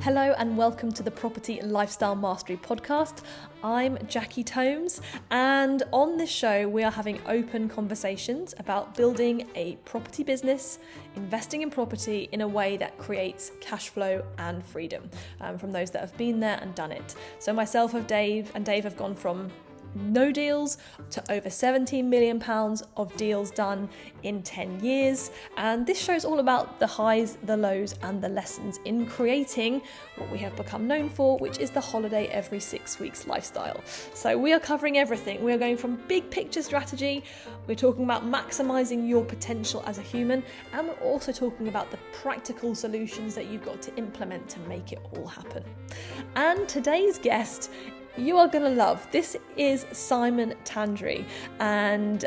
Hello and welcome to the Property Lifestyle Mastery podcast. I'm Jackie Tomes, and on this show we are having open conversations about building a property business, investing in property in a way that creates cash flow and freedom from those that have been there and done it. So myself and Dave have gone from no deals to over £17 million of deals done in 10 years. And this show's all about the highs, the lows, and the lessons in creating what we have become known for, which is the holiday every 6 weeks lifestyle. So we are covering everything. We are going from big picture strategy, we're talking about maximizing your potential as a human, and we're also talking about the practical solutions that you've got to implement to make it all happen. And today's guest you are going to love. This is Simon Tandree, and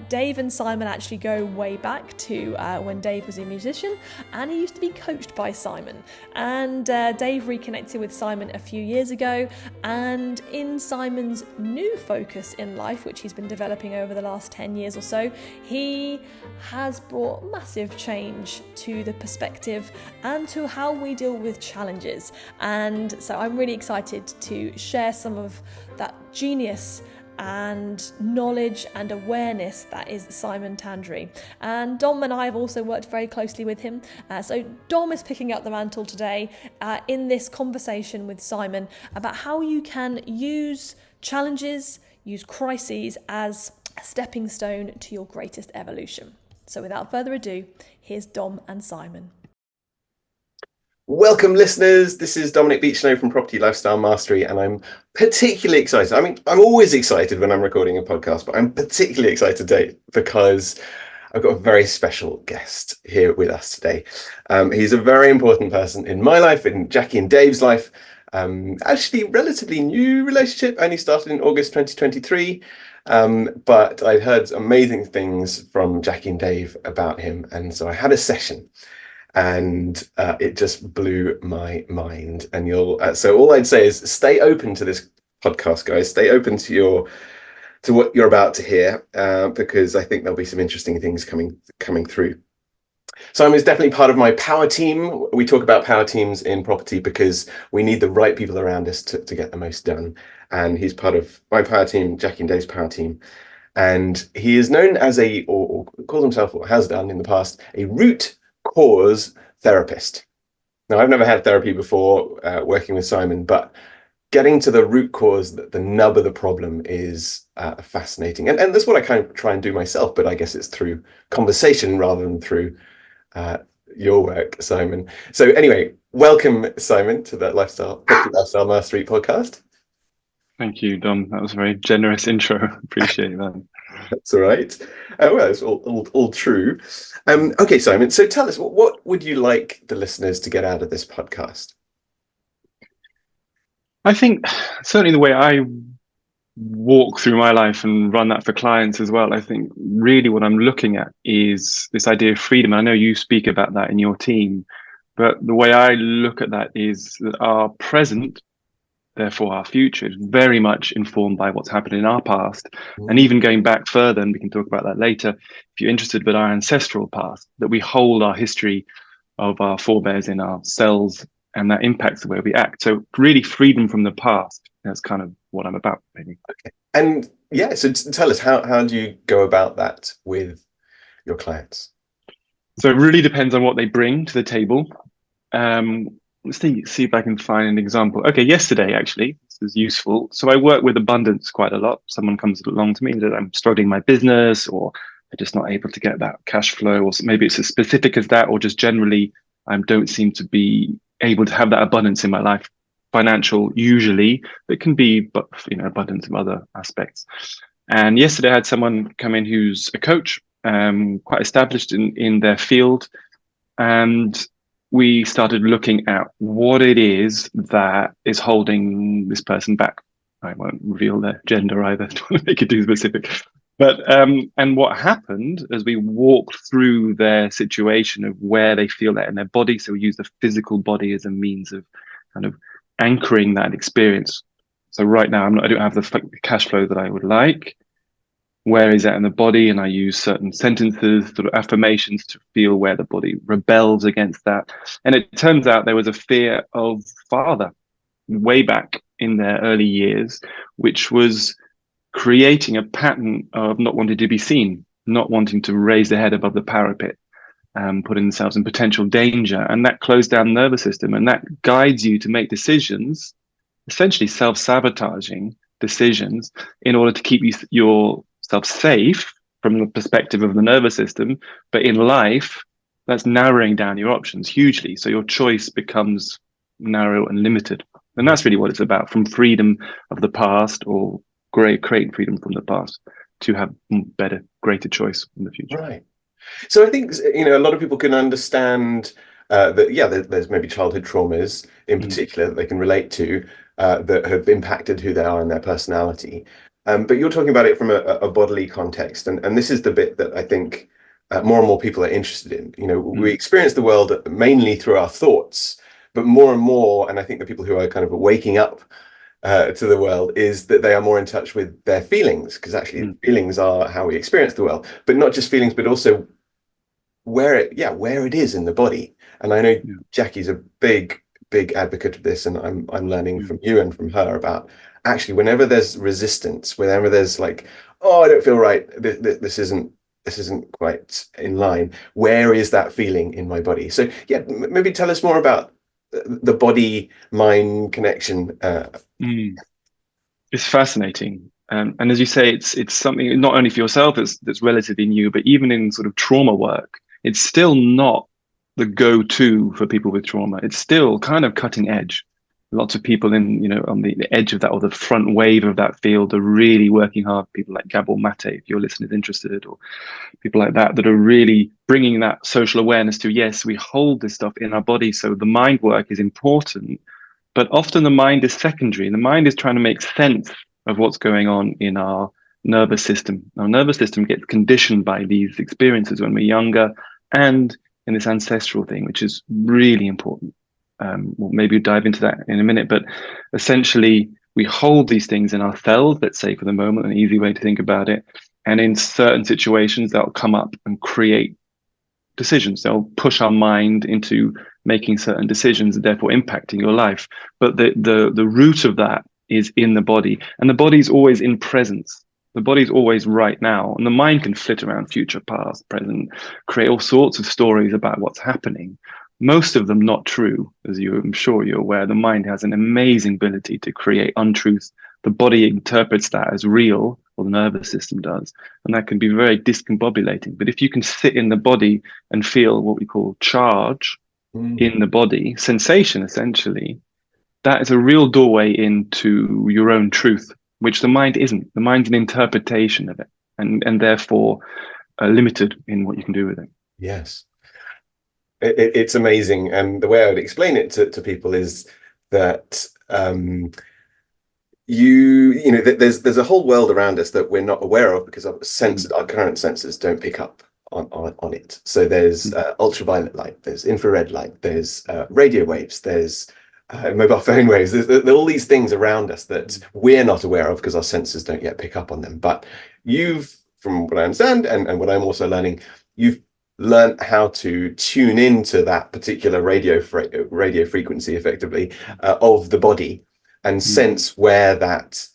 Dave and Simon actually go way back to when Dave was a musician, and he used to be coached by Simon. And Dave reconnected with Simon a few years ago, and in Simon's new focus in life, which he's been developing over the last 10 years or so, he has brought massive change to the perspective and to how we deal with challenges. And so I'm really excited to share some of that genius and knowledge and awareness that is Simon Tandree. And Dom and I have also worked very closely with him. So Dom is picking up the mantle today in this conversation with Simon about how you can use challenges, use crises as a stepping stone to your greatest evolution. So without further ado, here's Dom and Simon. Welcome, listeners. This is Dominic Beechnow from Property Lifestyle Mastery, and I'm particularly excited. I mean, I'm always excited when I'm recording a podcast, but I'm particularly excited today because I've got a very special guest here with us today. He's a very important person in my life, in Jackie and Dave's life. Actually, relatively new relationship, only started in August 2023. But I'd heard amazing things from Jackie and Dave about him, and so I had a session. And it just blew my mind. And so all I'd say is stay open to this podcast, guys. Stay open to what you're about to hear, because I think there'll be some interesting things coming through. Simon is definitely part of my power team. We talk about power teams in property because we need the right people around us to get the most done. And he's part of my power team, Jackie and Dave's power team. And he is known as or calls himself, or has done in the past, a root cause therapist. Now, I've never had therapy before working with Simon, but getting to the root cause, the nub of the problem is fascinating. And that's what I kind of try and do myself, but I guess it's through conversation rather than through your work, Simon. So anyway, welcome, Simon, to the Property Lifestyle Mastery podcast. Thank you, Dom. That was a very generous intro. Appreciate that. That's all right. Well, it's all true. Okay, Simon, so tell us, what would you like the listeners to get out of this podcast? I think certainly the way I walk through my life and run that for clients as well, I think really what I'm looking at is this idea of freedom. I know you speak about that in your team, but the way I look at that is that our present, therefore our future, is very much informed by what's happened in our past. And even going back further, and we can talk about that later if you're interested, but our ancestral past, that we hold our history of our forebears in our cells, and that impacts the way we act. So really freedom from the past, that's kind of what I'm about, maybe. Okay. And yeah, so tell us, how do you go about that with your clients? So it really depends on what they bring to the table. Let's see if I can find an example. Okay, yesterday, actually, this is useful. So I work with abundance quite a lot. Someone comes along to me that I'm struggling my business, or they're just not able to get that cash flow, or maybe it's as specific as that, or just generally I don't seem to be able to have that abundance in my life. Financial, usually, it can be, but abundance of other aspects. And yesterday I had someone come in who's a coach, quite established in their field, and we started looking at what it is that is holding this person back. I won't reveal their gender either, to make it too specific. But and what happened as we walked through their situation of where they feel that in their body. So we use the physical body as a means of kind of anchoring that experience. So right now I don't have the cash flow that I would like. where is that in the body, and I use certain sentences, sort of affirmations, to feel where the body rebels against that. And it turns out there was a fear of father way back in their early years, which was creating a pattern of not wanting to be seen, not wanting to raise their head above the parapet, putting themselves in potential danger. And that closed down the nervous system, and that guides you to make decisions, essentially self-sabotaging decisions, in order to keep yourself safe from the perspective of the nervous system. But in life, that's narrowing down your options hugely. So your choice becomes narrow and limited. And that's really what it's about, from freedom of the past, or creating freedom from the past, to have better, greater choice in the future. Right. So I think, a lot of people can understand that, there's maybe childhood traumas in particular that they can relate to, that have impacted who they are and their personality. But you're talking about it from a bodily context. And this is the bit that I think more and more people are interested in. We experience the world mainly through our thoughts, but more and more, and I think the people who are kind of waking up to the world, is that they are more in touch with their feelings, because actually feelings are how we experience the world, but not just feelings, but also where it is in the body. And I know Jackie's a big advocate of this, and I'm learning from you and from her about, actually, whenever there's resistance, whenever there's like, oh, I don't feel right, this isn't quite in line, where is that feeling in my body? So maybe tell us more about the body mind connection. It's fascinating. And as you say, it's something not only for yourself that's relatively new, but even in sort of trauma work, it's still not the go-to for people with trauma. It's still kind of cutting edge. Lots of people on the edge of that, or the front wave of that field, are really working hard. People like Gabor Mate, if your listener is interested, or people like that are really bringing that social awareness to, yes, we hold this stuff in our body. So the mind work is important, but often the mind is secondary. The mind is trying to make sense of what's going on in our nervous system. Our nervous system gets conditioned by these experiences when we're younger, and in this ancestral thing, which is really important. We'll maybe dive into that in a minute, but essentially we hold these things in our cells, let's say, for the moment, an easy way to think about it. And in certain situations, that'll come up and create decisions. They'll push our mind into making certain decisions and therefore impacting your life. But the root of that is in the body, and the body's always in presence. The body's always right now, and the mind can flit around future, past, present, create all sorts of stories about what's happening. Most of them not true, as I'm sure you're aware. The mind has an amazing ability to create untruth. The body interprets that as real, or the nervous system does, and that can be very discombobulating. But if you can sit in the body and feel what we call charge in the body, sensation essentially, that is a real doorway into your own truth, which the mind isn't. The mind's an interpretation of it, and therefore limited in what you can do with it. Yes. It's amazing. And the way I would explain it to people is that there's a whole world around us that we're not aware of, because our current senses don't pick up on it. So there's ultraviolet light, there's infrared light, there's radio waves, there's mobile phone waves. There's all these things around us that we're not aware of because our senses don't yet pick up on them. But from what I understand, and what I'm also learning, you've learned how to tune into that particular radio frequency, effectively, of the body, and sense where that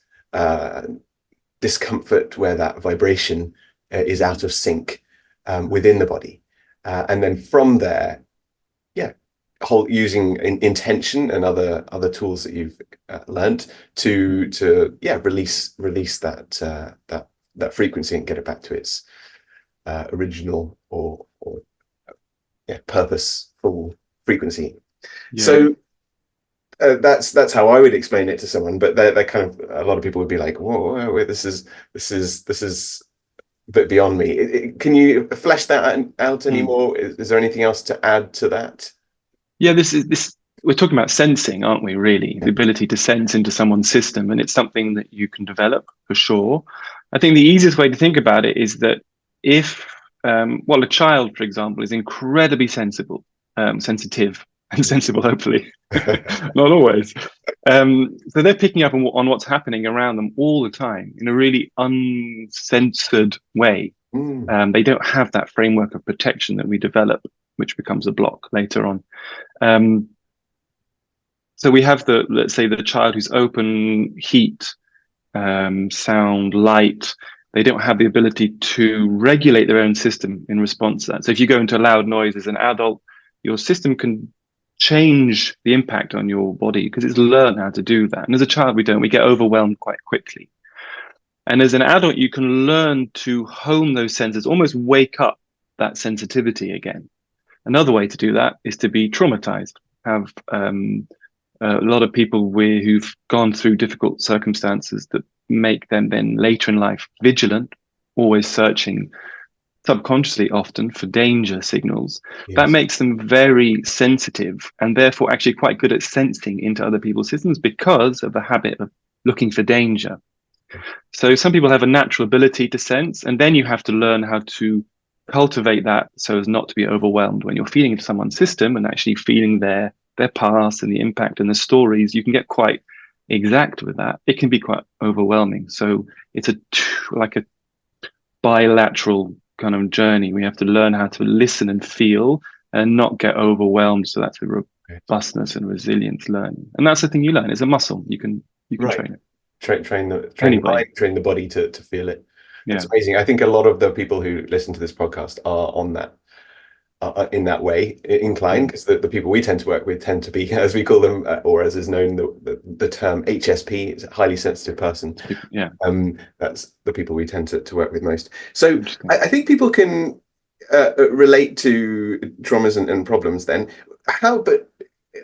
discomfort, where that vibration is out of sync within the body, and then from there, using intention and other tools that you've learned to release that frequency and get it back to its original or purposeful frequency. So that's how I would explain it to someone, but they're kind of, a lot of people would be like, whoa, this is a bit beyond me. Can you flesh that out anymore? Is there anything else to add to that? Yeah, we're talking about sensing, aren't we, really? The ability to sense into someone's system, and it's something that you can develop for sure. I think the easiest way to think about it is that if a child, for example, is incredibly sensitive, and sensible, hopefully. Not always. So they're picking up on what's happening around them all the time in a really uncensored way. They don't have that framework of protection that we develop, which becomes a block later on. So we have let's say the child who's open, heat, sound, light. They don't have the ability to regulate their own system in response to that. So if you go into loud noise as an adult, your system can change the impact on your body because it's learned how to do that. And as a child, we get overwhelmed quite quickly. And as an adult, you can learn to hone those senses, almost wake up that sensitivity again. Another way to do that is to be traumatized, have a lot of people who've gone through difficult circumstances that make them then later in life vigilant, always searching, subconsciously often, for danger signals. Yes. That makes them very sensitive and therefore actually quite good at sensing into other people's systems because of the habit of looking for danger. So some people have a natural ability to sense, and then you have to learn how to cultivate that so as not to be overwhelmed. When you're feeding into someone's system and actually feeling their past and the impact and the stories, you can get quite exact with that. It can be quite overwhelming. So it's like a bilateral kind of journey. We have to learn how to listen and feel and not get overwhelmed. So that's a robustness and resilience learning. And that's the thing you learn. It's a muscle. You can train it. Train the body to feel it. It's amazing. I think a lot of the people who listen to this podcast are on that, in that way inclined, because the people we tend to work with tend to be, as we call them, or as is known, the term HSP, is a highly sensitive person. Yeah. That's the people we tend to work with most. So I think people can relate to traumas and problems then.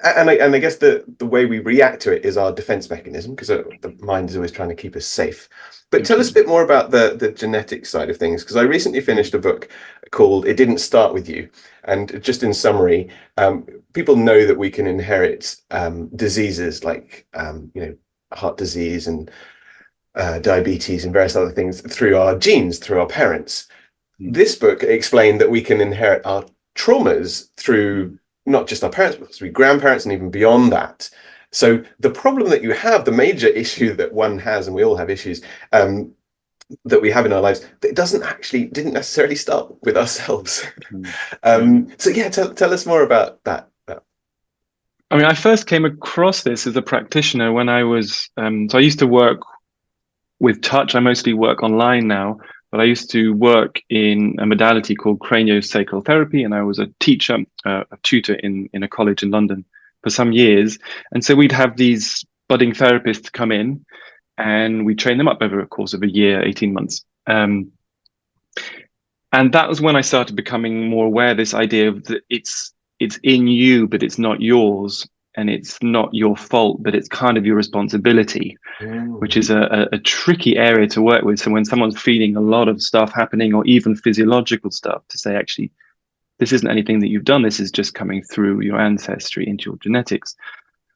I guess the way we react to it is our defense mechanism, because the mind is always trying to keep us safe. But tell us a bit more about the genetic side of things, because I recently finished a book called It Didn't Start With You. And just in summary, people know that we can inherit diseases like heart disease and diabetes and various other things through our genes, through our parents. This book explained that we can inherit our traumas through not just our parents, but through grandparents and even beyond that. So the problem that you have, the major issue that one has, and we all have issues that we have in our lives, that didn't necessarily start with ourselves. So yeah, tell us more about that. I mean, I first came across this as a practitioner when I was, so I used to work with touch. I mostly work online now, but I used to work in a modality called craniosacral therapy, and I was a teacher, a tutor in a college in London for some years. And so we'd have these budding therapists come in, and we train them up over a course of a year, 18 months. And that was when I started becoming more aware of this idea of that it's in you, but it's not yours. And it's not your fault, but it's kind of your responsibility, which is a tricky area to work with. So when someone's feeling a lot of stuff happening, or even physiological stuff, to say, actually, this isn't anything that you've done. This is just coming through your ancestry into your genetics.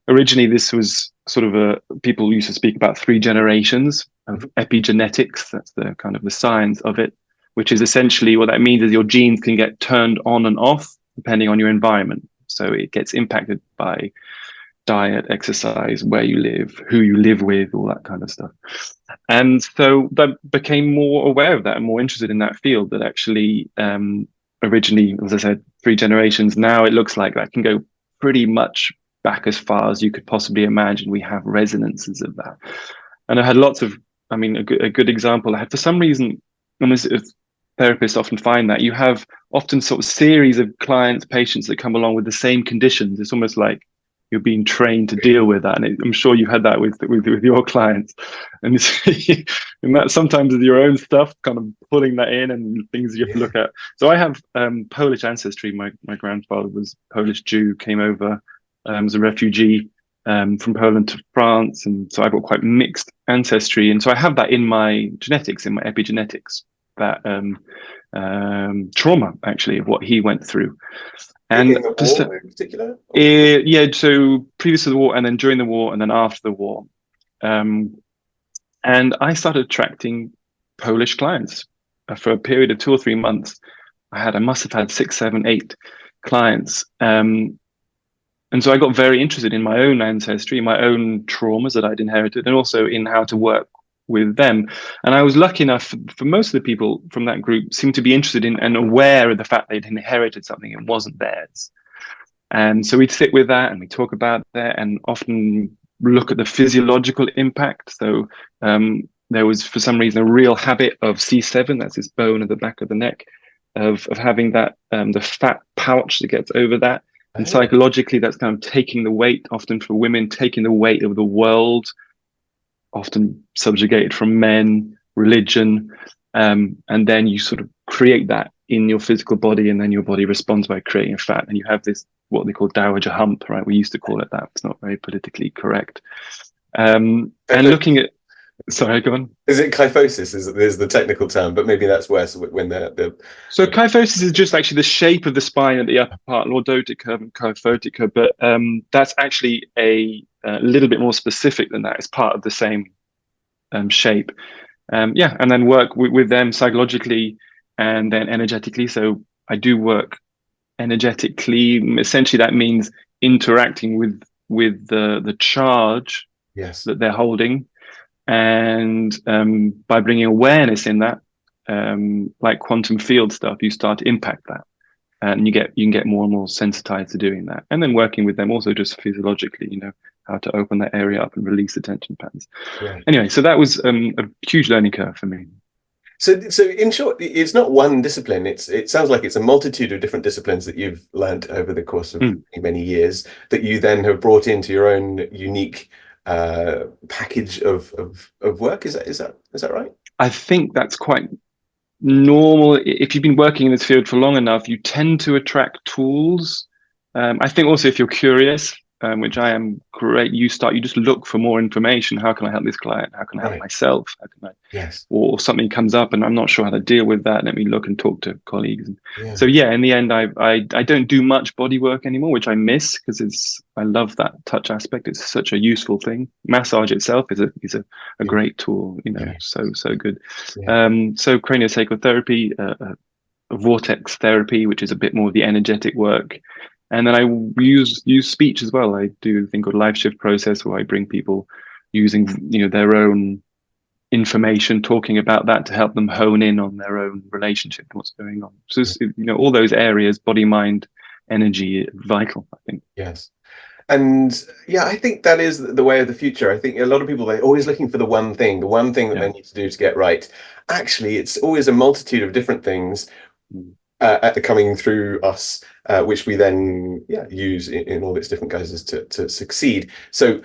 Originally, this was sort of people used to speak about 3 generations of epigenetics. That's the kind of the science of it, which is essentially what that means is your genes can get turned on and off depending on your environment. So it gets impacted by diet, exercise, where you live, who you live with, all that kind of stuff. And so I became more aware of that and more interested in that field, that actually originally, as I said, 3 generations. Now it looks like that can go pretty much back as far as you could possibly imagine. We have resonances of that. And I had lots of, a good example I had, for some reason, therapists often find that you have often sort of series of clients, patients that come along with the same conditions. It's almost like you're being trained to deal with that. And I'm sure you've had that with your clients. And that sometimes is your own stuff, kind of pulling that in and things you have to look at. So I have Polish ancestry. My grandfather was Polish Jew, came over as a refugee from Poland to France. And so I've got quite mixed ancestry. And so I have that in my genetics, in my epigenetics, that trauma actually of what he went through. And in the war in particular? So previous to the war, and then during the war, and then after the war. And I started attracting Polish clients for a period of 2 or 3 months. I must have had 6, 7, 8 clients. And And so I got very interested in my own ancestry, my own traumas that I'd inherited, and also in how to work with them. And I was lucky enough for most of the people from that group seemed to be interested in and aware of the fact they'd inherited something and wasn't theirs. And so we'd sit with that and we talk about that and often look at the physiological impact. So there was, for some reason, a real habit of C7, that's this bone at the back of the neck, of having that, the fat pouch that gets over that. And psychologically, that's kind of taking the weight, often for women, taking the weight of the world, often subjugated from men, religion. And then you sort of create that in your physical body, and then your body responds by creating fat. And you have this, what they call dowager hump, right? We used to call it that. It's not very politically correct. And looking at, sorry, go on. Is it kyphosis? Is the technical term, but maybe that's worse when the. So kyphosis is just actually the shape of the spine at the upper part, lordotic curve and kyphotic curve, but that's actually a little bit more specific than that. It's part of the same shape. And then work with them psychologically and then energetically. So I do work energetically. Essentially, that means interacting with the charge that they're holding. And by bringing awareness in that, like quantum field stuff, you start to impact that, and you can get more and more sensitized to doing that. And then working with them also just physiologically, how to open that area up and release the tension patterns. Right. Anyway, so that was a huge learning curve for me. So in short, it's not one discipline. It sounds like it's a multitude of different disciplines that you've learned over the course of many years that you then have brought into your own unique package of work. Is that right? I think that's quite normal. If you've been working in this field for long enough, you tend to attract tools. I think also if you're curious, which I am, great, you just look for more information. How can I help this client? How can I help myself? How can I? Yes. Or something comes up and I'm not sure how to deal with that. Let me look and talk to colleagues. So in the end, I don't do much body work anymore, which I miss because I love that touch aspect. It's such a useful thing. Massage itself is a great tool. So good. So craniosacral therapy, vortex therapy, which is a bit more of the energetic work. And then I use speech as well. I do a thing called life shift process where I bring people using their own information, talking about that to help them hone in on their own relationship and what's going on. So all those areas, body, mind, energy, vital, I think. Yes. And I think that is the way of the future. I think a lot of people, they're always looking for the one thing that they need to do to get right. Actually, it's always a multitude of different things coming through us, which we then use in all its different guises to succeed. So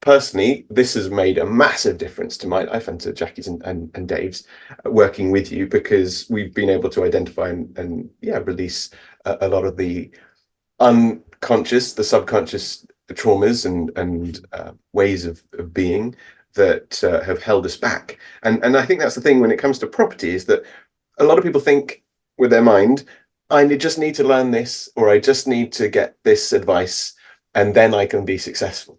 personally, this has made a massive difference to my life and to Jackie's and Dave's working with you, because we've been able to identify and release a lot of the unconscious, the subconscious traumas and ways of being that have held us back. And I think that's the thing when it comes to property, is that a lot of people think with their mind, I just need to learn this, or I just need to get this advice, and then I can be successful.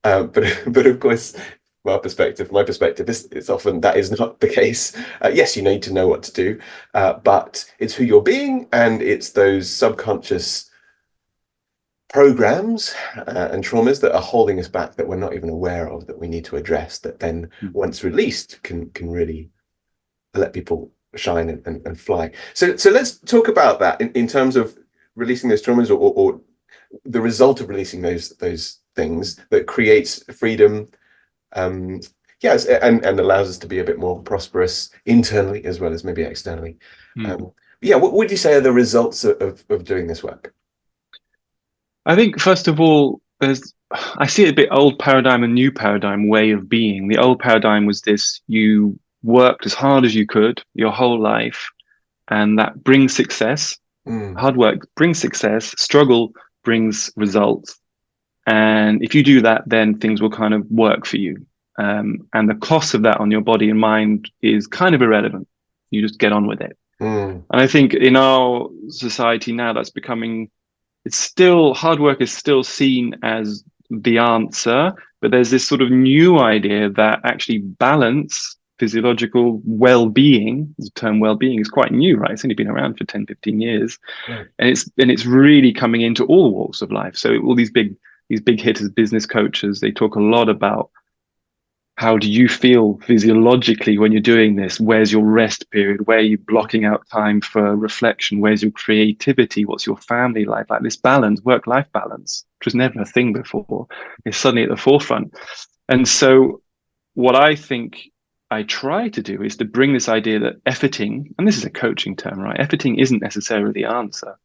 But of course, my perspective, it's often that is not the case. Yes, you need to know what to do, but it's who you're being, and it's those subconscious programs and traumas that are holding us back, that we're not even aware of, that we need to address, that then once released can really let people shine and fly. So let's talk about that in terms of releasing those traumas, or the result of releasing those things that creates freedom, and allows us to be a bit more prosperous internally as well as maybe externally. What would you say are the results of doing this work? I think first of all, I see it a bit old paradigm and new paradigm way of being. The old paradigm was this: you worked as hard as you could your whole life, and that brings success. Hard work brings success, struggle brings results, and if you do that, then things will kind of work for you, and the cost of that on your body and mind is kind of irrelevant. You just get on with it. And I think in our society now, that's becoming, it's still, hard work is still seen as the answer, but there's this sort of new idea that actually balance, physiological well-being. The term well-being is quite new, right? It's only been around for 10, 15 years. Right. And it's really coming into all walks of life. So all these big hitters, business coaches, they talk a lot about how do you feel physiologically when you're doing this? Where's your rest period? Where are you blocking out time for reflection? Where's your creativity? What's your family life? Like this balance, work-life balance, which was never a thing before, is suddenly at the forefront. And so what I think I try to do is to bring this idea that efforting, and this is a coaching term, right? Efforting isn't necessarily the answer.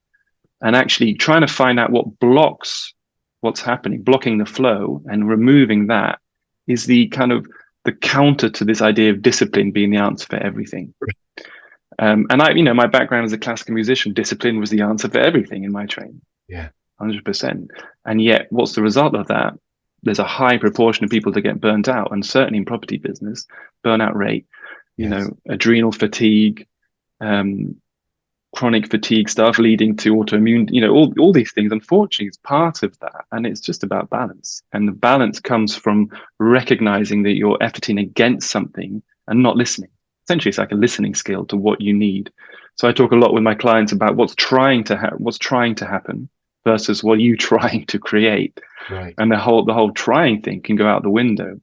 And actually trying to find out what blocks what's happening, blocking the flow and removing that is the kind of the counter to this idea of discipline being the answer for everything. And my background as a classical musician, discipline was the answer for everything in my training. Yeah. 100%. And yet what's the result of that? There's a high proportion of people that get burnt out, and certainly in property business, burnout rate, adrenal fatigue, chronic fatigue stuff leading to autoimmune, all these things, unfortunately, is part of that. And it's just about balance. And the balance comes from recognizing that you're efforting against something and not listening. Essentially, it's like a listening skill to what you need. So I talk a lot with my clients about what's trying to happen versus what you trying to create. Right. And the whole trying thing can go out the window.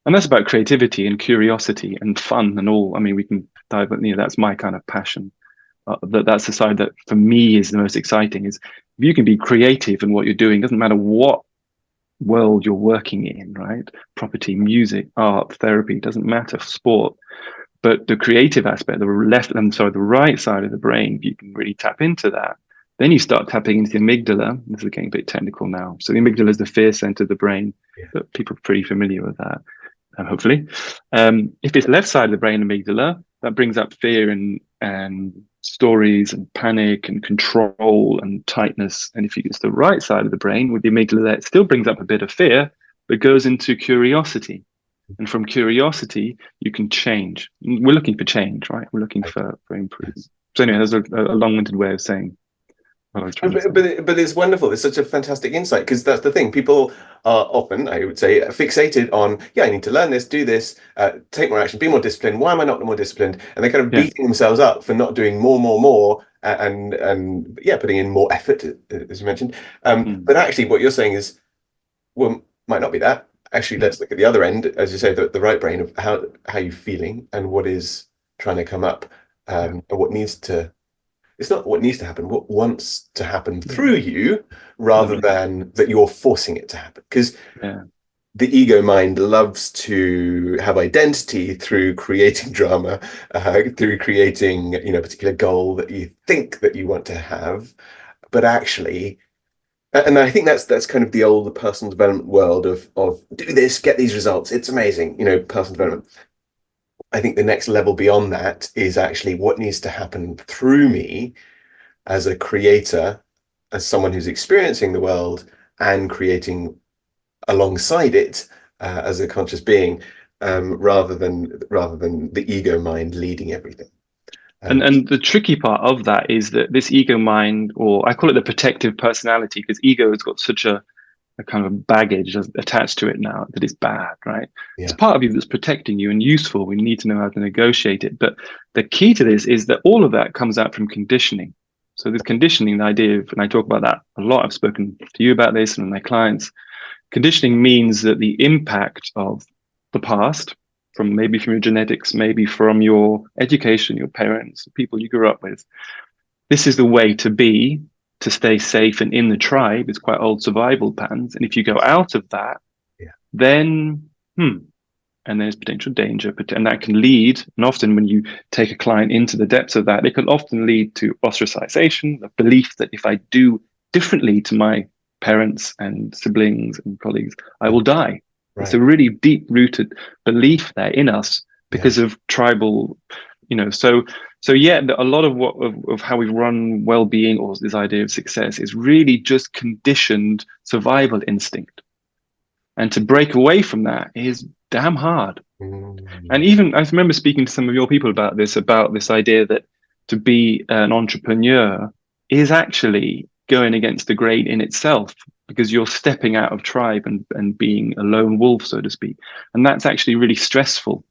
And that's about creativity and curiosity and fun and all. I mean, we can dive, but that's my kind of passion. That's the side that for me is the most exciting, is if you can be creative in what you're doing, doesn't matter what world you're working in, right? Property, music, art, therapy, doesn't matter, sport. But the creative aspect, the right side of the brain, if you can really tap into that, then you start tapping into the amygdala. This is getting a bit technical now. So the amygdala is the fear center of the brain, but people are pretty familiar with that, hopefully. If it's left side of the brain, amygdala, that brings up fear and stories and panic and control and tightness. And if it's the right side of the brain with the amygdala, it still brings up a bit of fear, but goes into curiosity. And from curiosity, you can change. We're looking for change, right? We're looking for improvement. So anyway, there's a long-winded way of saying. But it's wonderful. It's such a fantastic insight, because that's the thing. People are often, I would say, fixated on, I need to learn this, do this, take more action, be more disciplined. Why am I not more disciplined? And they're kind of beating themselves up for not doing more, and putting in more effort, as you mentioned. But actually, what you're saying is, well, might not be that. Actually, let's look at the other end, as you say, the right brain of how you're feeling and what is trying to come up, and what needs to. It's not what needs to happen, what wants to happen through you, rather than that you're forcing it to happen. Because the ego mind loves to have identity through creating drama, through creating, a particular goal that you think that you want to have. But actually, and I think that's kind of the older personal development world of do this, get these results. It's amazing, personal development. I think the next level beyond that is actually what needs to happen through me as a creator, as someone who's experiencing the world and creating alongside it, as a conscious being, rather than the ego mind leading everything. And the tricky part of that is that this ego mind, or I call it the protective personality, because ego has got such a kind of baggage attached to it now that it's bad, right? It's part of you that's protecting you and useful. We need to know how to negotiate it. But the key to this is that all of that comes out from conditioning. So this conditioning, the idea of, and I talk about that a lot, I've spoken to you about this and with my clients. Conditioning means that the impact of the past, maybe from your genetics, maybe from your education, your parents, the people you grew up with, this is the way to be, to stay safe and in the tribe. It's quite old survival patterns. And if you go out of that, then, and there's potential danger. And that can lead, and often when you take a client into the depths of that, it can often lead to ostracization, the belief that if I do differently to my parents and siblings and colleagues, I will die. Right. It's a really deep-rooted belief there in us because of tribal, So a lot of how we run well-being, or this idea of success, is really just conditioned survival instinct. And to break away from that is damn hard. And even I remember speaking to some of your people about this idea that to be an entrepreneur is actually going against the grain in itself, because you're stepping out of tribe and being a lone wolf, so to speak. And that's actually really stressful.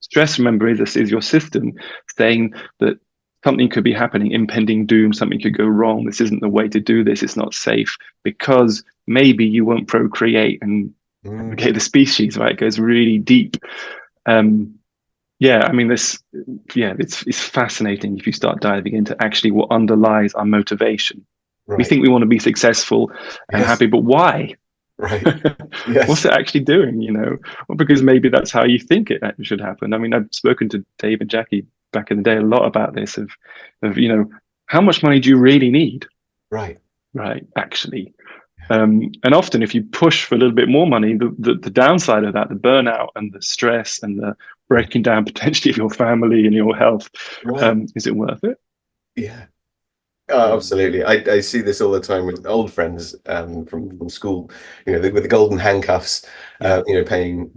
Stress, remember, is your system saying that something could be happening, impending doom, something could go wrong. This isn't the way to do this. It's not safe because maybe you won't procreate and propagate the species, right? It goes really deep. Yeah, I mean, it's fascinating if you start diving into actually what underlies our motivation. Right. We think we want to be successful and happy, but why? Right. Yes. What's it actually doing? Well, because maybe that's how you think it should happen. I mean, I've spoken to Dave and Jackie back in the day a lot about this of how much money do you really need? Right. Actually. And often if you push for a little bit more money, the downside of that, the burnout and the stress and the breaking down potentially of your family and your health, is it worth it? Yeah. Oh, absolutely. I see this all the time with old friends from school, with the golden handcuffs, paying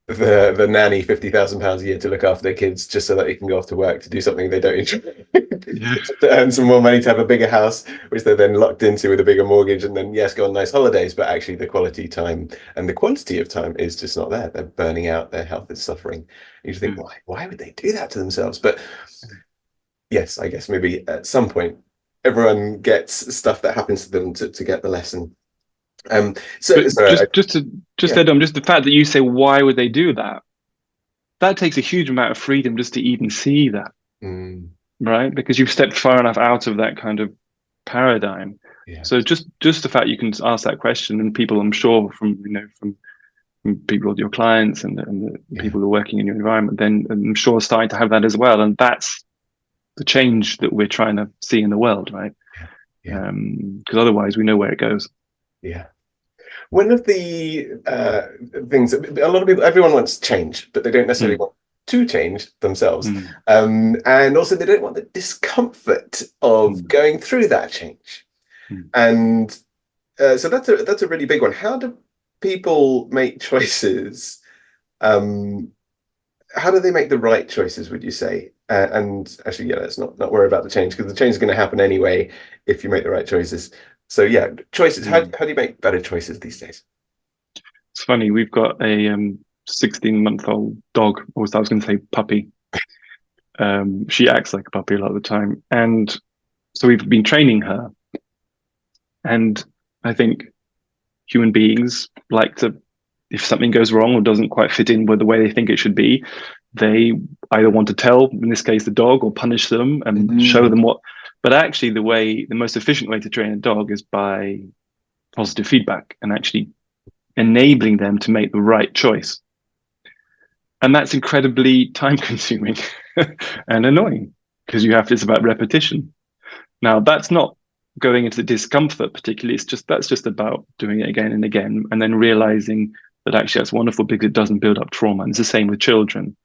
the nanny £50,000 a year to look after their kids just so that they can go off to work to do something they don't enjoy. To earn some more money to have a bigger house, which they're then locked into with a bigger mortgage, and then go on nice holidays, but actually the quality time and the quantity of time is just not there. They're burning out, their health is suffering. You just think, why would they do that to themselves? But yes, I guess maybe at some point everyone gets stuff that happens to them to get the lesson. Just the fact that you say, why would they do that? That takes a huge amount of freedom just to even see that, right? Because you've stepped far enough out of that kind of paradigm. Yeah. So just the fact you can ask that question, and people, I'm sure, from people, your clients and the people who are working in your environment, then I'm sure starting to have that as well, and that's the change that we're trying to see in the world, right? Because otherwise, we know where it goes. Yeah. One of the things that a lot of people, everyone wants change, but they don't necessarily want to change themselves. And also they don't want the discomfort of going through that change. And so that's a really big one. How do people make choices? How do they make the right choices, would you say? And actually, let's not worry about the change, because the change is going to happen anyway if you make the right choices. So choices. How do you make better choices these days? It's funny. We've got a 16-month-old dog, or I was going to say puppy. She acts like a puppy a lot of the time, and so we've been training her. And I think human beings like to, if something goes wrong or doesn't quite fit in with the way they think it should be, they either want to tell, in this case, the dog, or punish them and show them what. But actually, the most efficient way to train a dog is by positive feedback and actually enabling them to make the right choice. And that's incredibly time consuming and annoying, because it's about repetition. Now, that's not going into the discomfort particularly. That's just about doing it again and again, and then realizing that actually that's wonderful because it doesn't build up trauma. And it's the same with children.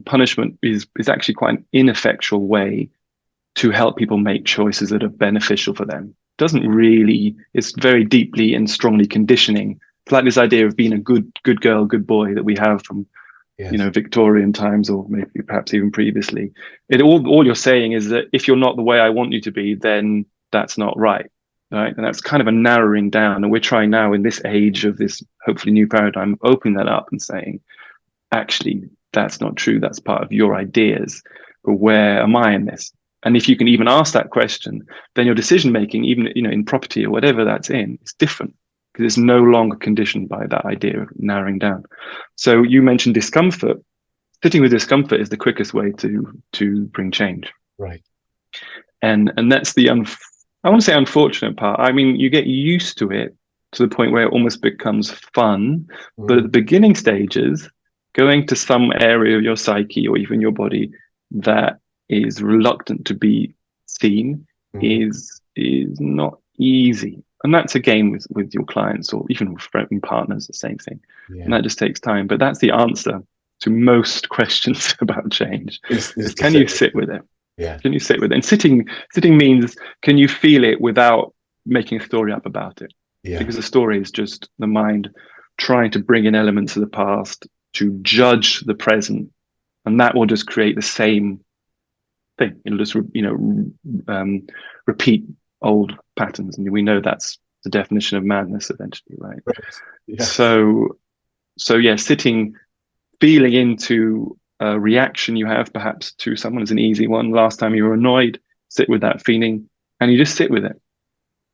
Punishment is actually quite an ineffectual way to help people make choices that are beneficial for them. It's very deeply and strongly conditioning. It's like this idea of being a good girl, good boy that we have from Victorian times, or maybe perhaps even previously. All you're saying is that if you're not the way I want you to be, then that's not right. And that's kind of a narrowing down. And we're trying now, in this age of this hopefully new paradigm, opening that up and saying, actually, that's not true. That's part of your ideas. But where am I in this? And if you can even ask that question, then your decision making, even in property or whatever that's in, is different, because it's no longer conditioned by that idea of narrowing down. So you mentioned discomfort. Sitting with discomfort is the quickest way to bring change. Right. And that's the I want to say unfortunate part. I mean, you get used to it to the point where it almost becomes fun. But at the beginning stages, going to some area of your psyche or even your body that is reluctant to be seen is not easy. And that's again with your clients or even with friend partners, the same thing. And that just takes time. But that's the answer to most questions about change. Is can you sit with it? Yeah. Can you sit with it? And sitting means, can you feel it without making a story up about it? Yeah. Because the story is just the mind trying to bring in elements of the past to judge the present, and that will just create the same thing. It'll just repeat old patterns, and we know that's the definition of madness eventually, right? Yeah. So sitting, feeling into a reaction you have perhaps to someone is an easy one. Last time you were annoyed, sit with that feeling, and you just sit with it.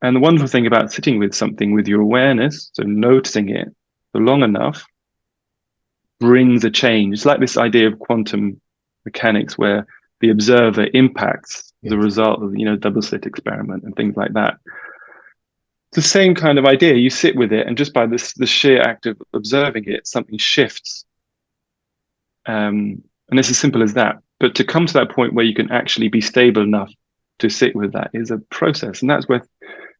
And the wonderful thing about sitting with something with your awareness, so noticing it for long enough, brings a change. It's like this idea of quantum mechanics where the observer impacts the result of, double slit experiment and things like that. It's the same kind of idea. You sit with it, and just by the sheer act of observing it, something shifts. And it's as simple as that. But to come to that point where you can actually be stable enough to sit with that is a process. And that's where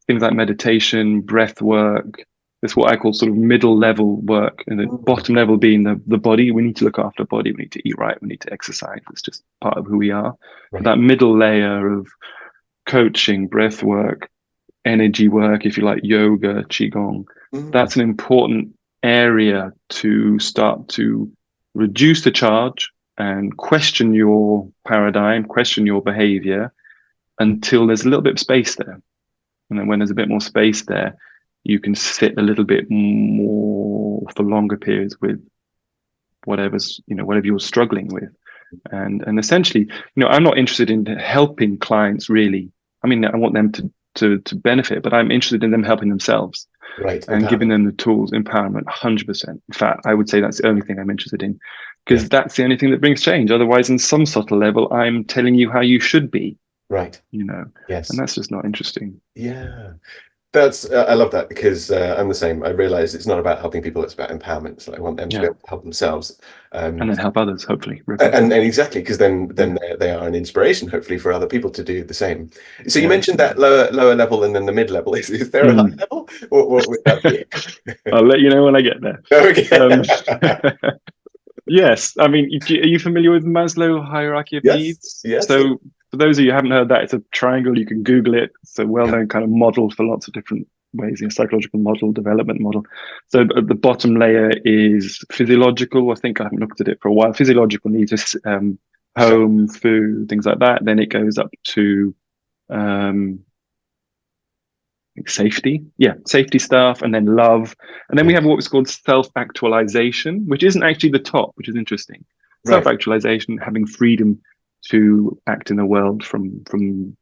things like meditation, breath work, it's what I call sort of middle level work. And the bottom level being the body. We need to look after the body. We need to eat right. We need to exercise. It's just part of who we are. Right. That middle layer of coaching, breath work, energy work, if you like, yoga, qigong, that's an important area to start to reduce the charge and question your paradigm, question your behavior until there's a little bit of space there. And then when there's a bit more space there, you can sit a little bit more for longer periods with whatever you're struggling with. And essentially, I'm not interested in helping clients really. I mean, I want them to benefit, but I'm interested in them helping themselves. Right. And giving them the tools, empowerment, 100%. In fact, I would say that's the only thing I'm interested in, because that's the only thing that brings change. Otherwise, in some subtle level, I'm telling you how you should be. Right. Yes. And that's just not interesting. Yeah. That's I love that, because I'm the same. I realize it's not about helping people, it's about empowerment. So I want them to be able to help themselves, and then help others, hopefully. And exactly, because then they are an inspiration, hopefully, for other people to do the same. So you mentioned that lower level and then the mid level. Is there a high level? What would that be? I'll let you know when I get there. Okay. Yes, I mean, are you familiar with Maslow hierarchy of needs? Yes. So for those of you who haven't heard that, it's a triangle. You can Google it. It's a well-known kind of model for lots of different ways, psychological model, development model. So the bottom layer is physiological. I think I haven't looked at it for a while. Physiological needs is home, food, things like that. Then it goes up to safety. Safety stuff, and then love. And then we have what's called self-actualization, which isn't actually the top, which is interesting. Self-actualization, having freedom to act in the world from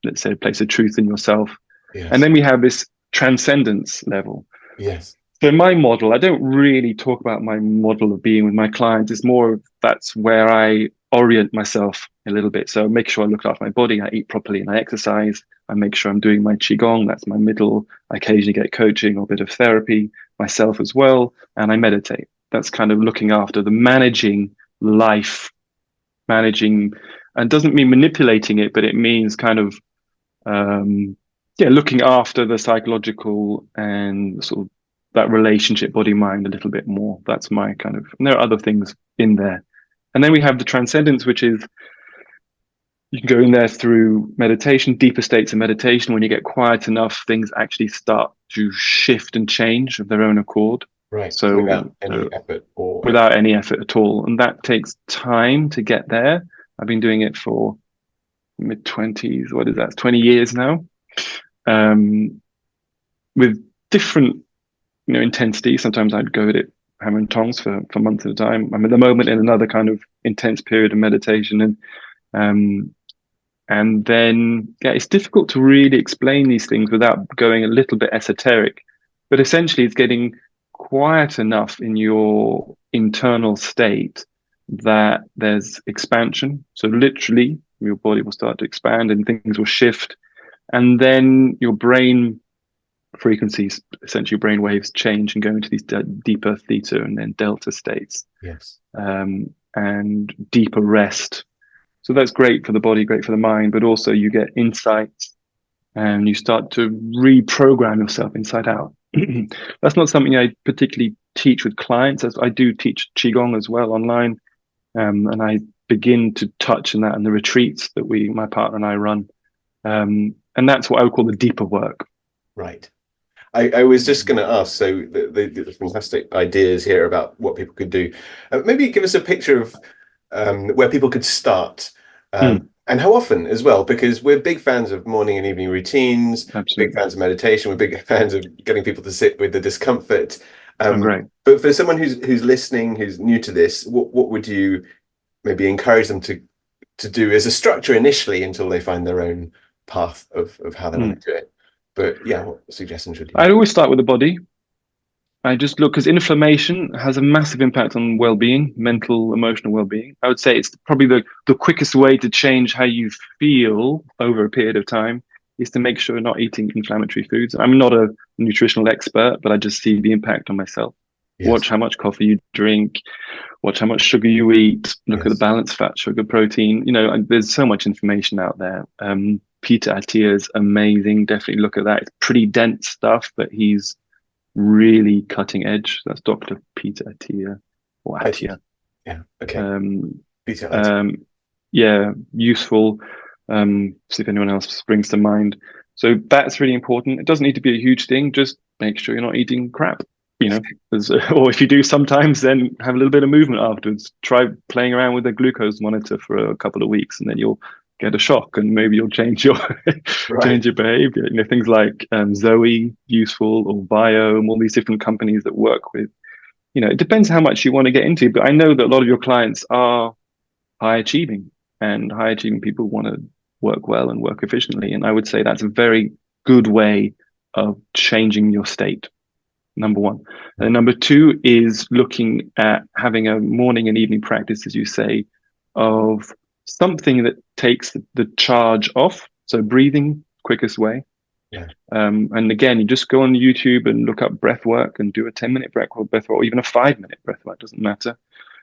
let's say a place of truth in yourself. And then we have this transcendence level. So in my model, I don't really talk about my model of being with my clients. It's more of that's where I orient myself a little bit. So make sure I look after my body, I eat properly and I exercise. I make sure I'm doing my qigong, that's my middle. I occasionally get coaching or a bit of therapy myself as well. And I meditate. That's kind of looking after the managing life, and doesn't mean manipulating it, but it means kind of looking after the psychological and sort of that relationship body mind a little bit more. That's my kind of, and there are other things in there. And then we have the transcendence, which is you can go in there through meditation, deeper states of meditation. When you get quiet enough, things actually start to shift and change of their own accord. So without any effort at all. And that takes time to get there. I've been doing it for mid-20s. What is that? 20 years now. With different, intensity. Sometimes I'd go at it hammer and tongs for months at a time. I'm at the moment in another kind of intense period of meditation, and then it's difficult to really explain these things without going a little bit esoteric. But essentially, it's getting quiet enough in your internal state that there's expansion. So literally, your body will start to expand and things will shift, and then your brain frequencies, essentially brain waves, change and go into these deeper theta and then delta states. And deeper rest. So that's great for the body, great for the mind, but also you get insights and you start to reprogram yourself inside out. That's not something I particularly teach with clients, as I do teach qigong as well online, and I begin to touch on that in the retreats that my partner and I run, and that's what I would call the deeper work. Right. I was just going to ask, so the fantastic ideas here about what people could do. Maybe give us a picture of where people could start, and how often as well, because we're big fans of morning and evening routines. Absolutely. Big fans of meditation. We're big fans of getting people to sit with the discomfort. Great. But for someone who's listening, who's new to this, what would you maybe encourage them to do as a structure initially until they find their own path of how they want to do it. But yeah, what suggestions would you I'd always start with the body. I just look, because inflammation has a massive impact on well-being, mental, emotional well-being. I would say it's probably the quickest way to change how you feel over a period of time is to make sure you're not eating inflammatory foods. I'm not a nutritional expert, but I just see the impact on myself. Yes. Watch how much coffee you drink, watch how much sugar you eat, look at the balance, fat, sugar, protein. There's so much information out there. Peter Attia is amazing. Definitely look at that. It's pretty dense stuff, but he's really cutting edge. That's Dr. Peter Attia or Attia. Yeah. Okay. Peter Attia. Yeah, useful. See if anyone else springs to mind. So that's really important. It doesn't need to be a huge thing. Just make sure you're not eating crap. Or if you do sometimes, then have a little bit of movement afterwards. Try playing around with a glucose monitor for a couple of weeks, and then you'll get a shock, and maybe you'll change your change your behavior. Things like Zoe, useful, or Biome, all these different companies that work with. It depends how much you want to get into, but I know that a lot of your clients are high achieving, and high achieving people want to work well and work efficiently. And I would say that's a very good way of changing your state. Number one. And number two is looking at having a morning and evening practice, as you say, of something that takes the charge off. So breathing, quickest way. Yeah. And again, you just go on YouTube and look up breath work and do a 10-minute breath work, or even a 5-minute breath work, doesn't matter.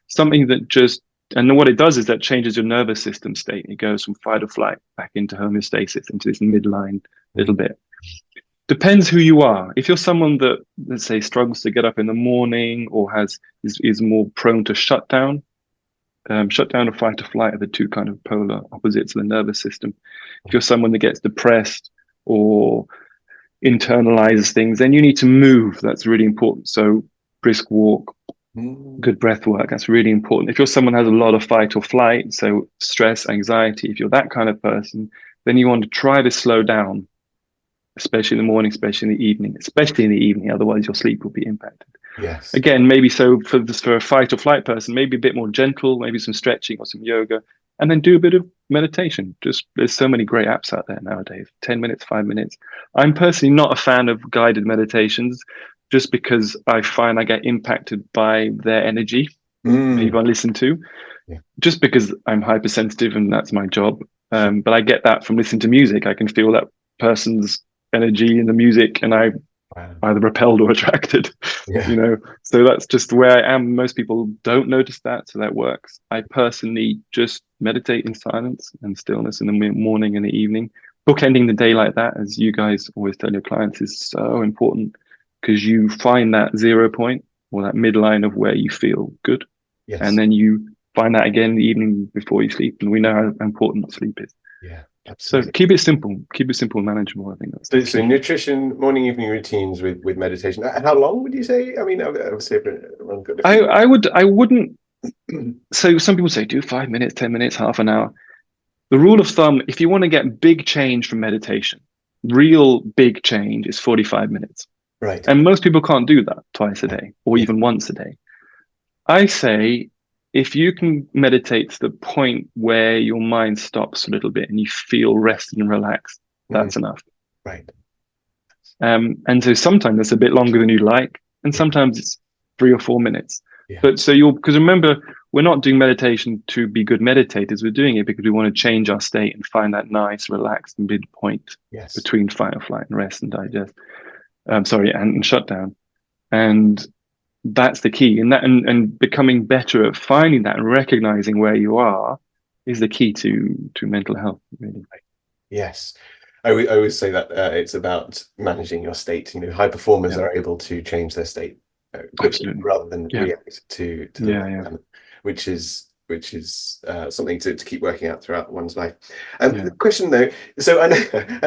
Something that and what it does is that changes your nervous system state. It goes from fight or flight back into homeostasis, into this midline little bit. Depends who you are. If you're someone that, let's say, struggles to get up in the morning or is more prone to shutdown or fight or flight are the two kind of polar opposites of the nervous system. If you're someone that gets depressed or internalizes things, then you need to move. That's really important. So brisk walk, good breath work, that's really important. If you're someone who has a lot of fight or flight, so stress, anxiety, if you're that kind of person, then you want to try to slow down, especially in the morning, especially in the evening, otherwise your sleep will be impacted. Yes. Again, maybe so for a fight or flight person, maybe a bit more gentle, maybe some stretching or some yoga, and then do a bit of meditation. There's so many great apps out there nowadays, 10 minutes, 5 minutes. I'm personally not a fan of guided meditations just because I find I get impacted by their energy, people I listen to, just because I'm hypersensitive and that's my job. But I get that from listening to music. I can feel that person's energy in the music, and I either repelled or attracted. So that's just where I am. Most people don't notice that, so that works. I personally just meditate in silence and stillness in the morning and the evening. Bookending the day like that, as you guys always tell your clients, is so important, because you find that 0 point or that midline of where you feel good, and then you find that again in the evening before you sleep. And we know how important sleep is. Absolutely. So keep it simple and manageable. I think that's so nutrition, morning, evening routines with meditation. How long would you say? I mean, obviously everyone's got different... I wouldn't. So some people say do 5 minutes, 10 minutes, half an hour. The rule of thumb, if you want to get big change from meditation, real big change, is 45 minutes. Right. And most people can't do that twice a day or even once a day. I say, if you can meditate to the point where your mind stops a little bit and you feel rested and relaxed, that's enough. Right. And so sometimes it's a bit longer than you like, and sometimes it's 3 or 4 minutes. But because remember, we're not doing meditation to be good meditators. We're doing it because we want to change our state and find that nice, relaxed midpoint between fight or flight and rest and digest. And shutdown. And that's the key. And becoming better at finding that and recognizing where you are is the key to mental health, really. Yes. I always say that it's about managing your state. High performers are able to change their state quickly rather than react to the environment, which is something to keep working out throughout one's life. The question though, so I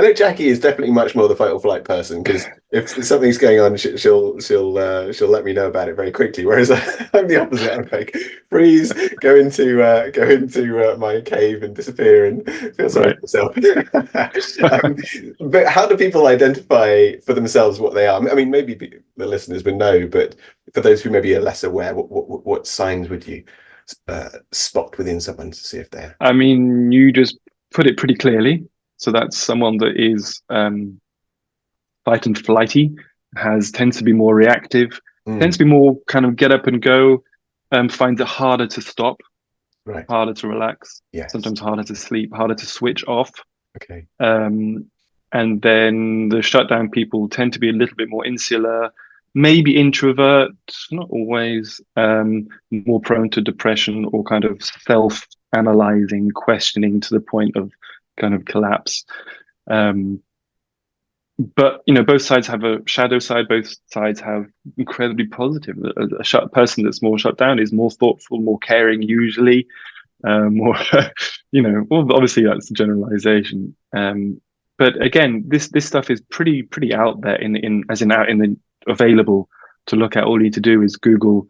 know Jackie is definitely much more the fight or flight person, because if something's going on, she'll let me know about it very quickly. Whereas I'm the opposite. I'm like, freeze, go into my cave and disappear and feel sorry for myself. But how do people identify for themselves what they are? I mean, maybe the listeners would know, but for those who maybe are less aware, what signs would you spot within someone to see if they're... I mean, you just put it pretty clearly. So that's someone that is fight and flighty, tends to be more reactive, tends to be more kind of get up and go, finds it harder to stop, Right. harder to relax, Yes. sometimes harder to sleep, harder to switch off. Okay. And then the shutdown people tend to be a little bit more insular, maybe introvert, not always, more prone to depression or kind of self-analyzing, questioning to the point of kind of collapse. But both sides have a shadow side. Both sides have incredibly positive. A person that's more shut down is more thoughtful, more caring, usually, more. Well, obviously that's a generalization. But again, this stuff is pretty out there available to look at. All you need to do is Google,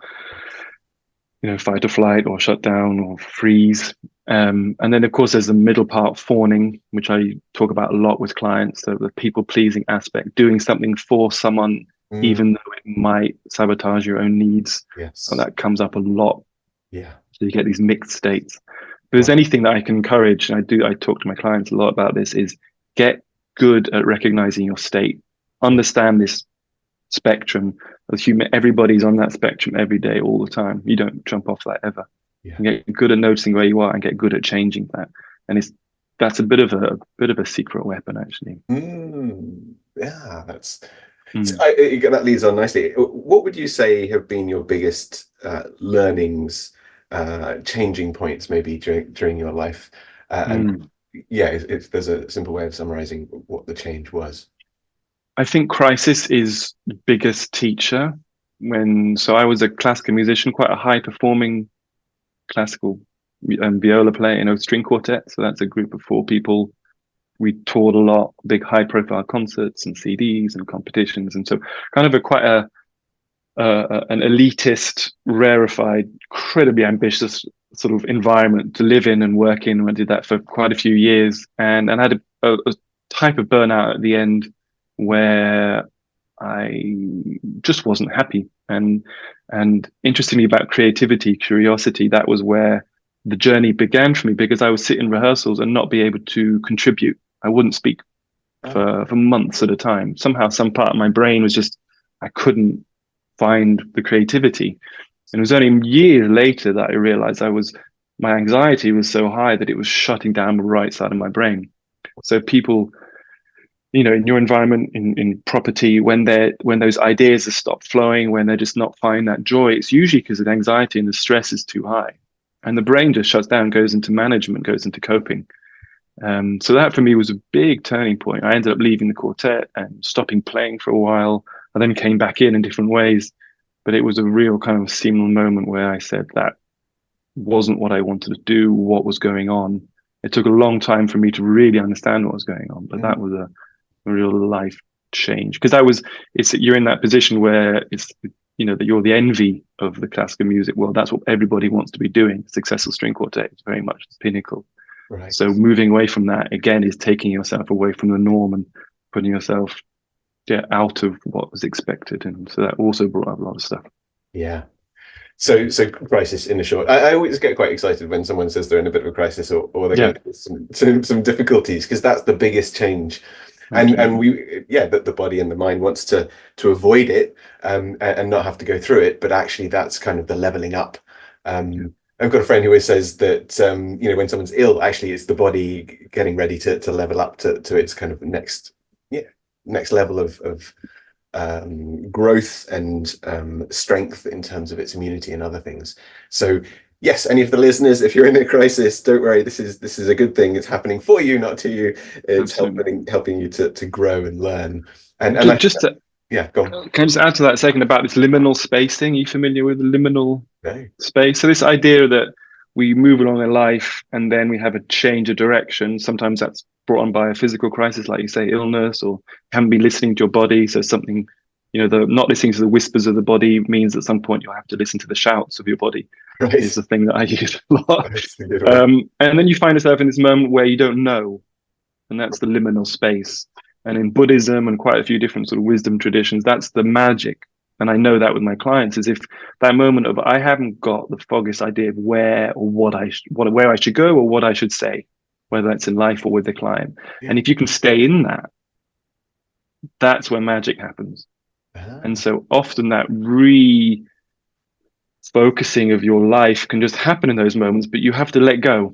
fight or flight or shut down or freeze. And then, of course, there's the middle part, fawning, which I talk about a lot with clients. So the people-pleasing aspect, doing something for someone, even though it might sabotage your own needs. Yes. And that comes up a lot. Yeah. So you get these mixed states. If there's anything that I can encourage, and I talk to my clients a lot about this, is get good at recognizing your state. Understand this spectrum of everybody's on that spectrum every day, all the time. You don't jump off that ever. Yeah. Get good at noticing where you are and get good at changing that. And that's a bit of a secret weapon, actually. Yeah, that's so that leads on nicely. What would you say have been your biggest learnings, changing points, maybe during your life? And if there's a simple way of summarizing what the change was. I think crisis is the biggest teacher. So I was a classical musician, quite a high performing classical viola player, string quartet. So that's a group of 4 people. We toured a lot, big high profile concerts and CDs and competitions. And so kind of an elitist, rarefied, incredibly ambitious sort of environment to live in and work in. I did that for quite a few years and had a type of burnout at the end where I just wasn't happy. And interestingly, about creativity, curiosity, that was where the journey began for me, because I would sit in rehearsals and not be able to contribute. I wouldn't speak for months at a time. Somehow, some part of my brain was just, I couldn't find the creativity. And it was only years later that I realized my anxiety was so high that it was shutting down the right side of my brain. So people, in your environment, in property, when those ideas have stopped flowing, when they're just not finding that joy, it's usually because the anxiety and the stress is too high. And the brain just shuts down, goes into management, goes into coping. So that for me was a big turning point. I ended up leaving the quartet and stopping playing for a while. I then came back in different ways. But it was a real kind of seminal moment where I said that wasn't what I wanted to do, what was going on. It took a long time for me to really understand what was going on, but that was a real life change, because you're in that position where it's, that you're the envy of the classical music world. That's what everybody wants to be doing. Successful string quartet is very much the pinnacle. Right. So moving away from that again is taking yourself away from the norm and putting yourself out of what was expected, and so that also brought up a lot of stuff. Yeah. So crisis in the short. I always get quite excited when someone says they're in a bit of a crisis or they're going through some difficulties, because that's the biggest change. And we that the body and the mind wants to avoid it and not have to go through it, but actually that's kind of the leveling up. I've got a friend who always says that when someone's ill, actually it's the body getting ready to level up to its kind of next level of growth and strength in terms of its immunity and other things. So yes, any of the listeners, if you're in a crisis, don't worry, this is a good thing. It's happening for you, not to you. It's helping you to grow and learn. And go on. Can I just add to that a second about this liminal space thing? Are you familiar with the liminal space? So this idea that we move along in life and then we have a change of direction. Sometimes that's brought on by a physical crisis, like you say, illness, or haven't been listening to your body. So something, the not listening to the whispers of the body means at some point you'll have to listen to the shouts of your body. Right. Is the thing that I use a lot. And then you find yourself in this moment where you don't know, and that's the liminal space. And in Buddhism and quite a few different sort of wisdom traditions, that's the magic and I know that with my clients, is if that moment of I haven't got the foggiest idea of where or where I should go or what I should say, whether that's in life or with the client. Yeah. And if you can stay in that, that's where magic happens. And so often that refocusing of your life can just happen in those moments, but you have to let go.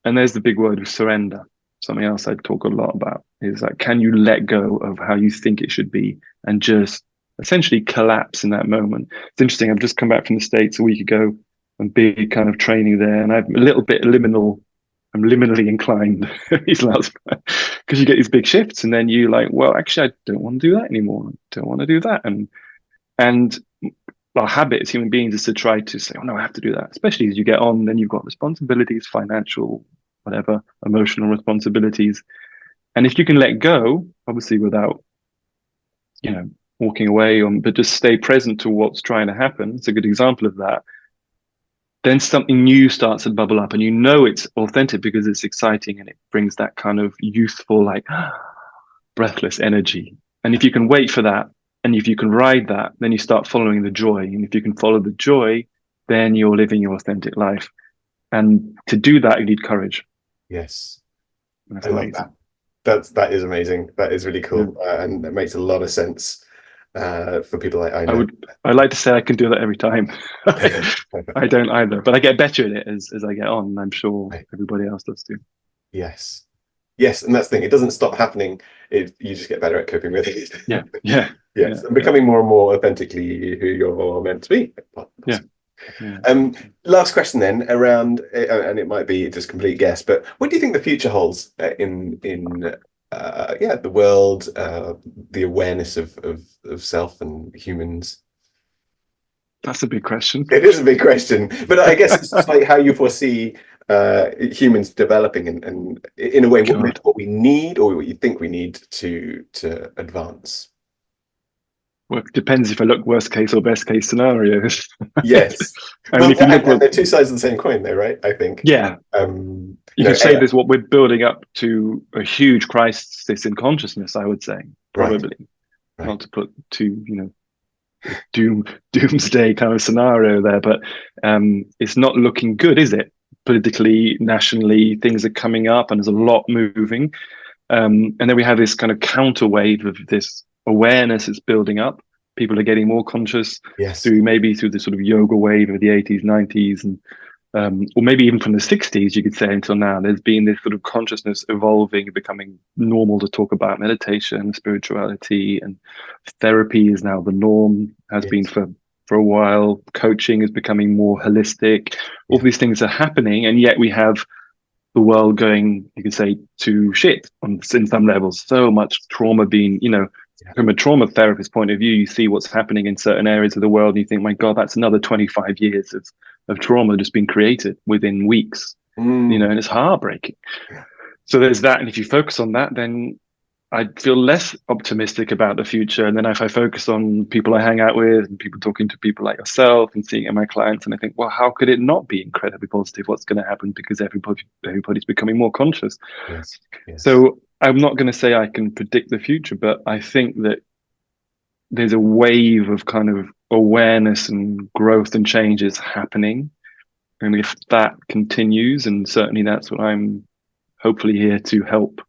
And there's the big word of surrender. Something else I talk a lot about is like, can you let go of how you think it should be and just essentially collapse in that moment? It's interesting. I've just come back from the States a week ago and big kind of training there. And I'm a little bit I'm liminally inclined because you get these big shifts and then you like, well, actually, I don't want to do that anymore. I don't want to do that. And our habit as human beings is to try to say, oh no, I have to do that. Especially as you get on, then you've got responsibilities, financial, whatever, emotional responsibilities. And if you can let go, obviously without, walking away but just stay present to what's trying to happen. It's a good example of that. Then something new starts to bubble up and it's authentic because it's exciting and it brings that kind of youthful, like breathless energy. And if you can wait for that, and if you can ride that, then you start following the joy. And if you can follow the joy, then you're living your authentic life. And to do that, you need courage. Yes. That's I love amazing. That is amazing. That is really cool. And it makes a lot of sense for people like I know. I like to say I can do that every time. I don't either, but I get better at it as I get on. And I'm sure everybody else does too. Yes. And that's the thing. It doesn't stop happening. You just get better at coping with it. Yeah. Yes. And becoming more and more authentically who you're meant to be. Yeah. Last question then around, and it might be just complete guess, but what do you think the future holds in the world, the awareness of self and humans? That's a big question. It is a big question, but I guess it's just like how you foresee humans developing and in a way what we need or what you think we need to advance. Well, it depends if I look worst case or best case scenarios. Yes. I mean, if you look, they're two sides of the same coin, though, right? I think. Yeah. You could say there's what we're building up to a huge crisis in consciousness. I would say probably not to put too doomsday kind of scenario there, but it's not looking good, is it? Politically, nationally, things are coming up, and there's a lot moving. And then we have this kind of counter wave of this awareness that's building up. People are getting more conscious through the sort of yoga wave of the 80s, 90s, and or maybe even from the 60s, you could say, until now. There's been this sort of consciousness evolving, becoming normal to talk about meditation, spirituality, and therapy is now the norm, has been for a while. Coaching is becoming more holistic. All these things are happening, and yet we have the world going, you could say, to shit in some levels. So much trauma being, from a trauma therapist point of view, you see what's happening in certain areas of the world and you think, my God, that's another 25 years of trauma just being created within weeks, and it's heartbreaking. So there's that. And if you focus on that, then I feel less optimistic about the future. And then if I focus on people I hang out with and people talking to people like yourself and seeing my clients, and I think, well, how could it not be incredibly positive? What's going to happen? Because everybody's becoming more conscious. Yes. So I'm not going to say I can predict the future, but I think that there's a wave of kind of awareness and growth and changes happening. And if that continues, and certainly that's what I'm hopefully here to help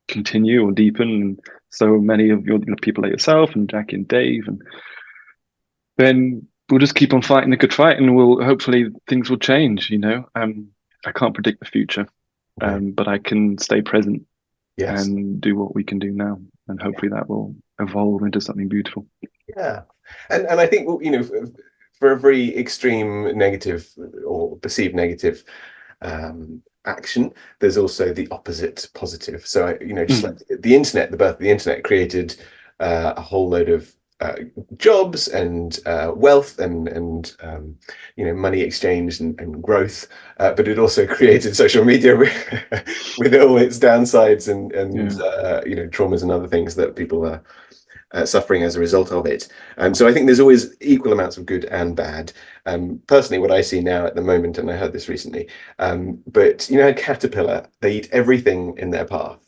continue or deepen, and so many of your people like yourself and Jackie and Dave, and then we'll just keep on fighting the good fight, and hopefully things will change. I can't predict the future, but I can stay present and do what we can do now, and hopefully that will evolve into something beautiful. And I think for every extreme negative or perceived negative action, there's also the opposite positive. So just like the internet, the birth of the internet created a whole load of jobs and wealth and money exchange and growth, but it also created social media with all its downsides and traumas and other things that people are suffering as a result of it. So I think there's always equal amounts of good and bad. Personally, what I see now at the moment, and I heard this recently, but a caterpillar, they eat everything in their path.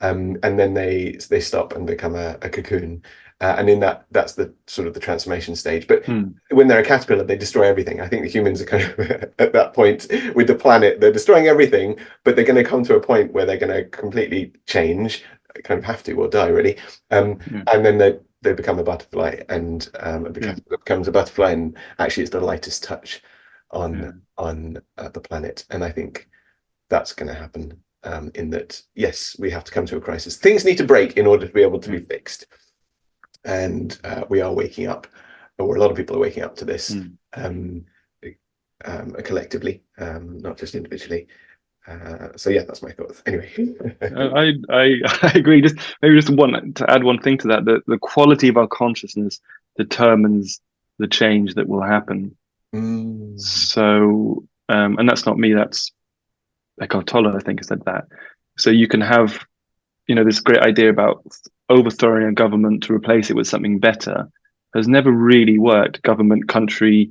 And then they stop and become a cocoon. and in that's the sort of the transformation stage. But when they're a caterpillar, they destroy everything. I think the humans are kind of at that point with the planet. They're destroying everything, but they're going to come to a point where they're going to completely change, kind of have to, or die really, and then they become a butterfly, and the caterpillar becomes a butterfly, and actually it's the lightest touch on the planet. And I think that's going to happen, in that, yes, we have to come to a crisis. Things need to break in order to be able to be fixed, and we are waking up, or a lot of people are waking up to this, collectively, not just individually. So yeah, that's my thoughts. Anyway, I agree. Just to add one thing to that. The quality of our consciousness determines the change that will happen. So, and that's not me. That's Eckhart Tolle, I think, said that. So you can have, this great idea about overthrowing a government to replace it with something better has never really worked. Government, country,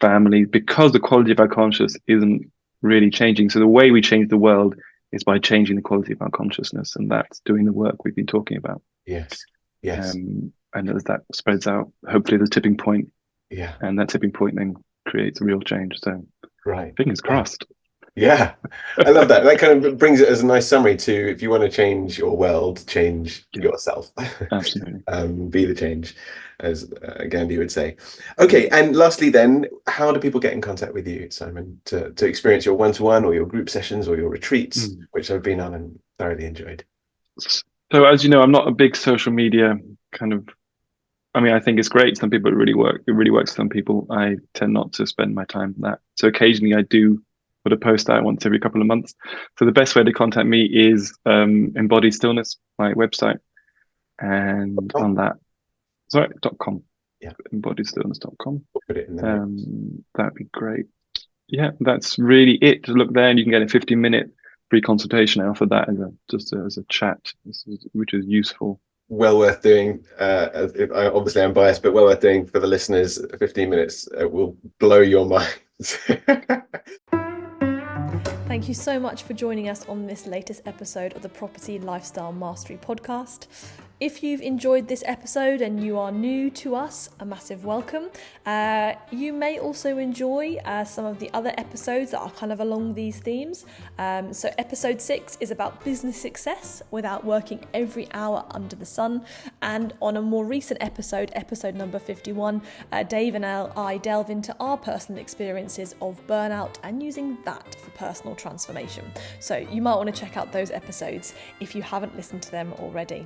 family, because the quality of our consciousness isn't really changing. So the way we change the world is by changing the quality of our consciousness, and that's doing the work we've been talking about. Yes. And as that spreads out, hopefully the tipping point, and that tipping point then creates a real change. So fingers crossed. Yeah, I love that. That kind of brings it as a nice summary to, if you want to change your world, change yourself. Absolutely. Be the change, as Gandhi would say. Okay, and lastly then, how do people get in contact with you, Simon, to experience your one-to-one or your group sessions or your retreats, which I've been on and thoroughly enjoyed? So as you know, I'm not a big social media kind of, I think it's great. Some people it really works for some people. I tend not to spend my time on that. So occasionally I do put a post out once every couple of months. So the best way to contact me is Embodied Stillness, my website, and on that, .com. Yeah, embodiedstillness.com. We'll put it in there. That'd be great. Yeah, that's really it. Just look there, and you can get a 15-minute free consultation. I offer that as a chat, which is useful. Well worth doing. Obviously I'm biased, but well worth doing for the listeners. 15 minutes will blow your minds. Thank you so much for joining us on this latest episode of the Property Lifestyle Mastery podcast. If you've enjoyed this episode and you are new to us, a massive welcome. You may also enjoy some of the other episodes that are kind of along these themes. So episode 6 is about business success without working every hour under the sun. And on a more recent episode number 51, Dave and I delve into our personal experiences of burnout and using that for personal transformation. So you might want to check out those episodes if you haven't listened to them already.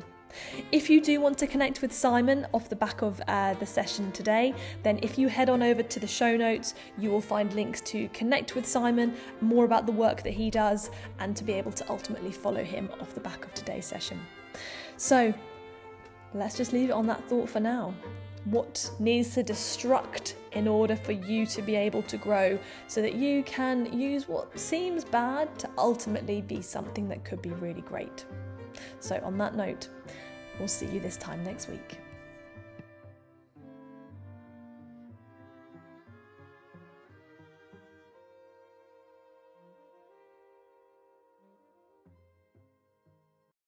If you do want to connect with Simon off the back of the session today, then if you head on over to the show notes, you will find links to connect with Simon, more about the work that he does, and to be able to ultimately follow him off the back of today's session. So let's just leave it on that thought for now. What needs to destruct in order for you to be able to grow, so that you can use what seems bad to ultimately be something that could be really great? So on that note, we'll see you this time next week.